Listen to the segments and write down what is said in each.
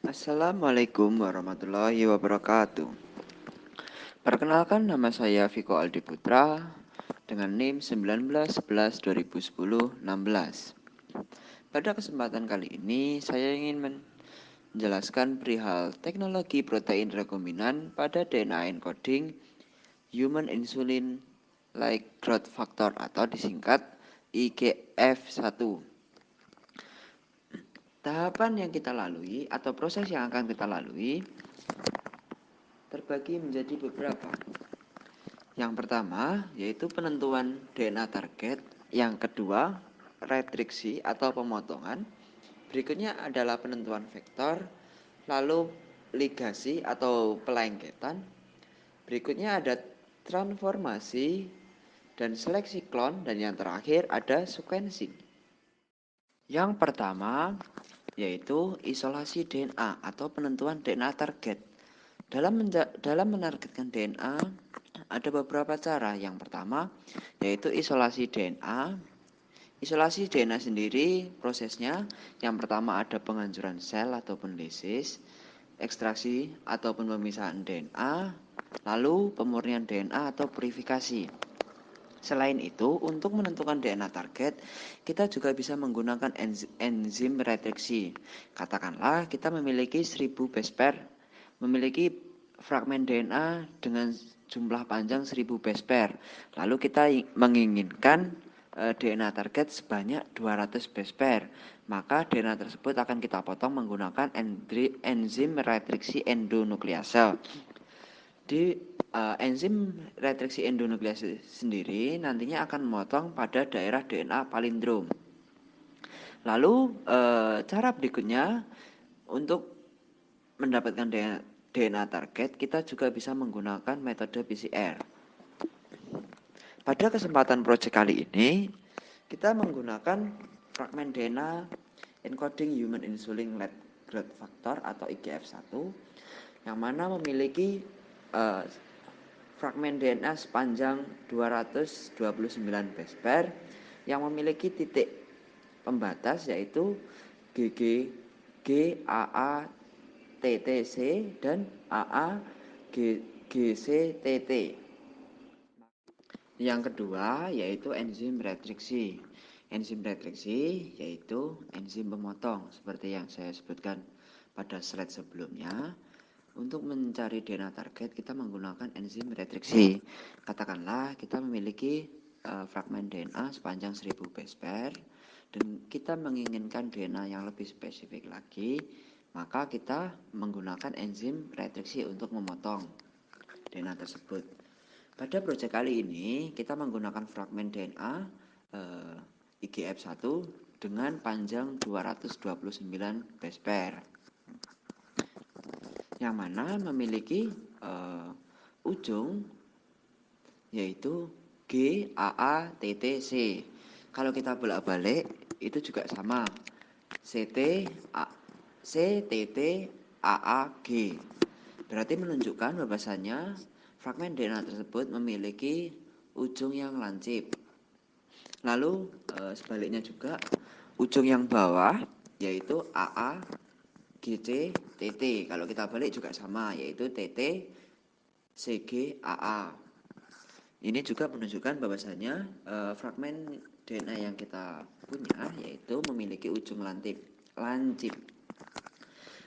Assalamualaikum warahmatullahi wabarakatuh. Perkenalkan, nama saya Viko Aldi Putra dengan NIM 1911-2010-16. Pada kesempatan kali ini saya ingin menjelaskan perihal teknologi protein rekombinan pada DNA encoding Human Insulin Like Growth Factor atau disingkat IGF-1. Tahapan yang kita lalui atau proses yang akan kita lalui terbagi menjadi beberapa. Yang pertama yaitu penentuan DNA target, yang kedua retriksi atau pemotongan, berikutnya adalah penentuan vektor, lalu ligasi atau pelengketan, berikutnya ada transformasi dan seleksi klon, dan yang terakhir ada sequencing. Yang pertama yaitu isolasi DNA atau penentuan DNA target. Dalam menargetkan DNA ada beberapa cara. Yang pertama yaitu isolasi DNA. Isolasi DNA sendiri prosesnya yang pertama ada penghancuran sel ataupun lisis, ekstraksi ataupun pemisahan DNA, lalu pemurnian DNA atau purifikasi. Selain itu, untuk menentukan DNA target, kita juga bisa menggunakan enzim retriksi. Katakanlah kita memiliki 1000 base pair, memiliki fragmen DNA dengan jumlah panjang 1000 base pair. Lalu kita menginginkan DNA target sebanyak 200 base pair. Maka DNA tersebut akan kita potong menggunakan enzim retriksi endonuklease. Di enzim retriksi endonuklease sendiri nantinya akan memotong pada daerah DNA palindrom. Lalu cara berikutnya untuk mendapatkan DNA target, kita juga bisa menggunakan metode PCR. Pada kesempatan proyek kali ini, kita menggunakan fragmen DNA encoding Human Insulin Like Growth Factor atau IGF-1 yang mana memiliki fragmen DNA sepanjang 229 base pair yang memiliki titik pembatas yaitu GG, GAA, TTC dan AA, GCTT. Yang kedua yaitu enzim retriksi. Enzim retriksi yaitu enzim pemotong seperti yang saya sebutkan pada slide sebelumnya. Untuk mencari DNA target kita menggunakan enzim retriksi. Katakanlah kita memiliki fragmen DNA sepanjang 1000 base pair dan kita menginginkan DNA yang lebih spesifik lagi, maka kita menggunakan enzim retriksi untuk memotong DNA tersebut. Pada proyek kali ini kita menggunakan fragmen DNA IGF-1 dengan panjang 229 base pair, yang mana memiliki ujung yaitu GAATTC. Kalau kita bolak-balik itu juga sama, CTTAAG. Berarti menunjukkan bahwasanya fragmen DNA tersebut memiliki ujung yang lancip. Lalu sebaliknya juga ujung yang bawah yaitu AA GC TT. Kalau kita balik juga sama yaitu TT CG AA. Ini juga menunjukkan bahwasanya fragmen DNA yang kita punya yaitu memiliki ujung lancip.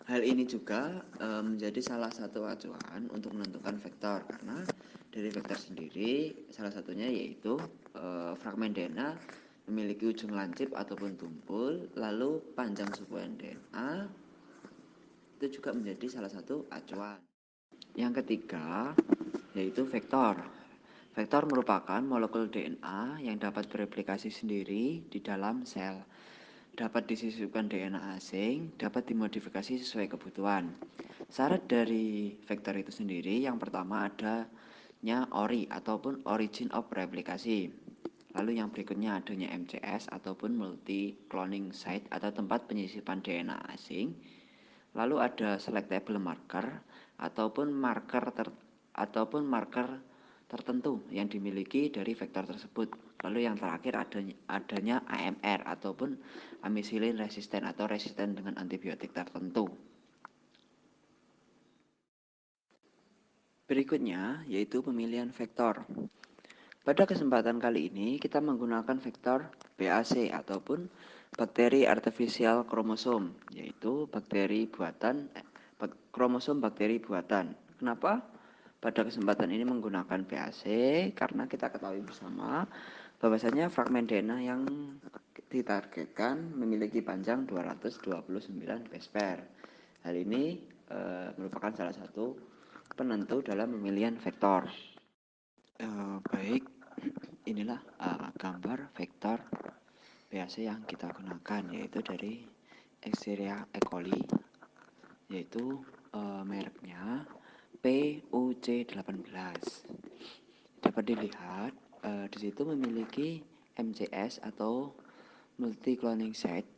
Hal ini juga menjadi salah satu acuan untuk menentukan vektor, karena dari vektor sendiri salah satunya yaitu fragmen DNA memiliki ujung lancip ataupun tumpul, lalu panjang sekuen DNA itu juga menjadi salah satu acuan. Yang ketiga yaitu vektor. Vektor merupakan molekul DNA yang dapat bereplikasi sendiri di dalam sel. Dapat disisipkan DNA asing, dapat dimodifikasi sesuai kebutuhan. Syarat dari vektor itu sendiri yang pertama adanya ORI ataupun origin of replikasi. Lalu yang berikutnya adanya MCS ataupun multi cloning site atau tempat penyisipan DNA asing. Lalu ada selectable marker ataupun marker tertentu yang dimiliki dari vektor tersebut. Lalu yang terakhir adanya AMR ataupun amoxicillin resisten atau resisten dengan antibiotik tertentu. Berikutnya yaitu pemilihan vektor. Pada kesempatan kali ini kita menggunakan vektor BAC ataupun bakteri artificial kromosom, yaitu kromosom bakteri buatan. Kenapa pada kesempatan ini menggunakan BAC? Karena kita ketahui bersama bahwasanya fragmen DNA yang ditargetkan memiliki panjang 229 base pair. Hal ini merupakan salah satu penentu dalam pemilihan vektor. Baik, inilah gambar vektor BAC yang kita gunakan, yaitu dari Escherichia E. coli, yaitu mereknya PUC18. Dapat dilihat di situ memiliki MCS atau multi cloning site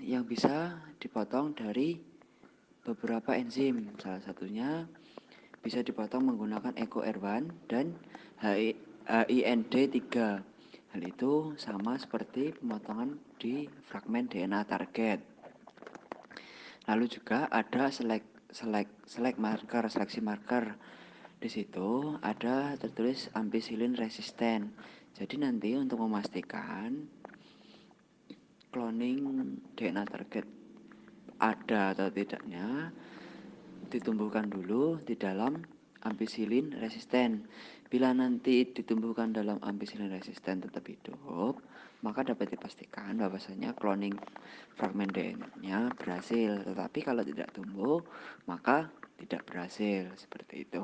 yang bisa dipotong dari beberapa enzim. Salah satunya bisa dipotong menggunakan EcoR1 dan HIND3. Hal itu sama seperti pemotongan di fragmen DNA target. Lalu juga ada seleksi marker. Di situ ada tertulis ampicillin resisten. Jadi nanti untuk memastikan cloning DNA target ada atau tidaknya, ditumbuhkan dulu di dalam ampicillin resisten. Bila nanti ditumbuhkan dalam ampicillin resisten tetap hidup, maka dapat dipastikan bahwasanya cloning fragmen DNA berhasil. Tetapi kalau tidak tumbuh, maka tidak berhasil. Seperti itu.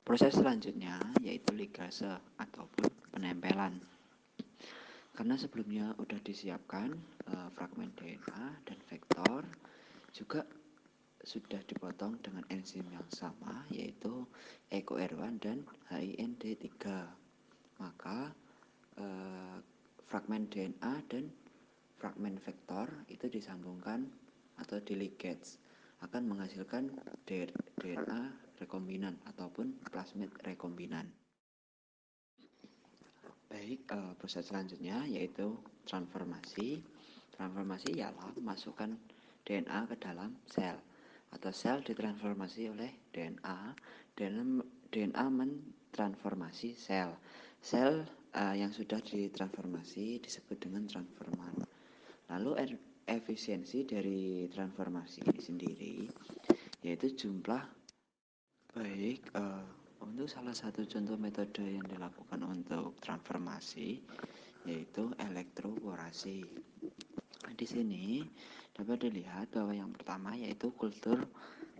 Proses selanjutnya yaitu ligase ataupun penempelan. Karena sebelumnya sudah disiapkan fragmen DNA dan vektor, juga sudah dipotong dengan enzim yang sama, yaitu EcoR1 dan HIND3. Maka fragmen DNA dan fragmen vektor itu disambungkan atau diligase, akan menghasilkan DNA rekombinan ataupun plasmid rekombinan. Baik, proses selanjutnya yaitu transformasi. Transformasi ialah memasukkan DNA ke dalam sel, atau sel ditransformasi oleh DNA dan DNA mentransformasi sel. Sel yang sudah ditransformasi disebut dengan transforman. Lalu efisiensi dari transformasi ini sendiri yaitu jumlah. Baik, untuk salah satu contoh metode yang dilakukan untuk transformasi yaitu elektroporasi. Di sini dapat dilihat bahwa yang pertama yaitu kultur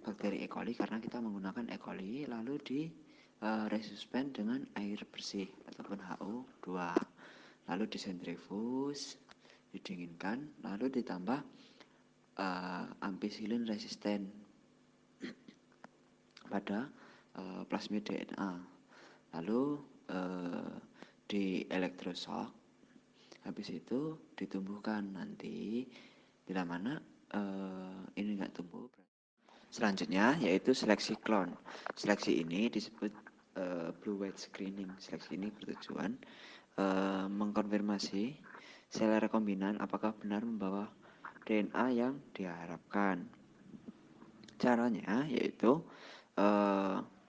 bakteri E. coli, karena kita menggunakan E. coli, lalu di resuspend dengan air bersih ataupun HO2, lalu disentrifus, didinginkan, lalu ditambah ampicillin resisten pada plasmid DNA, lalu di elektroshock, habis itu ditumbuhkan. Nanti bila mana ini nggak tumbuh, selanjutnya yaitu seleksi klon. Seleksi ini disebut blue white screening. Seleksi ini bertujuan mengkonfirmasi sel rekombinan apakah benar membawa DNA yang diharapkan. Caranya yaitu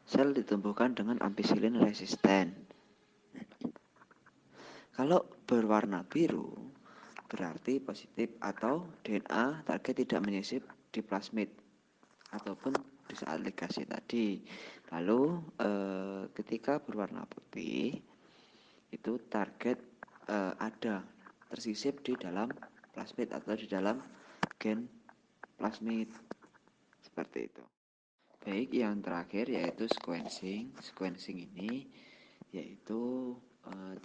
sel ditumbuhkan dengan ampicillin resisten. Kalau berwarna biru berarti positif atau DNA target tidak menyisip di plasmid ataupun di saat ligasi tadi. Lalu ketika berwarna putih itu target ada tersisip di dalam plasmid atau di dalam gen plasmid, seperti itu. Baik, yang terakhir yaitu sequencing. Sequencing ini yaitu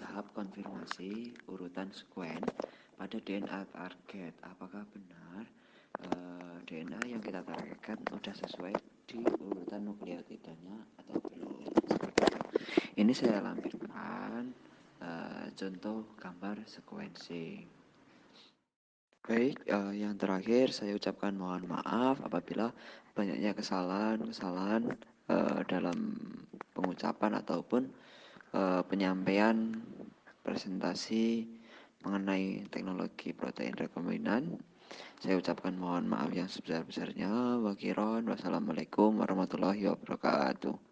tahap konfirmasi urutan sekuen pada DNA target. Apakah benar DNA yang kita targetkan sudah sesuai di urutan nukleotidanya atau belum? Ini saya lampirkan contoh gambar sequencing. Baik, yang terakhir saya ucapkan mohon maaf apabila banyaknya kesalahan dalam pengucapan ataupun penyampaian presentasi mengenai teknologi protein rekombinan. Saya ucapkan mohon maaf yang sebesar-besarnya. Wassalamualaikum warahmatullahi wabarakatuh.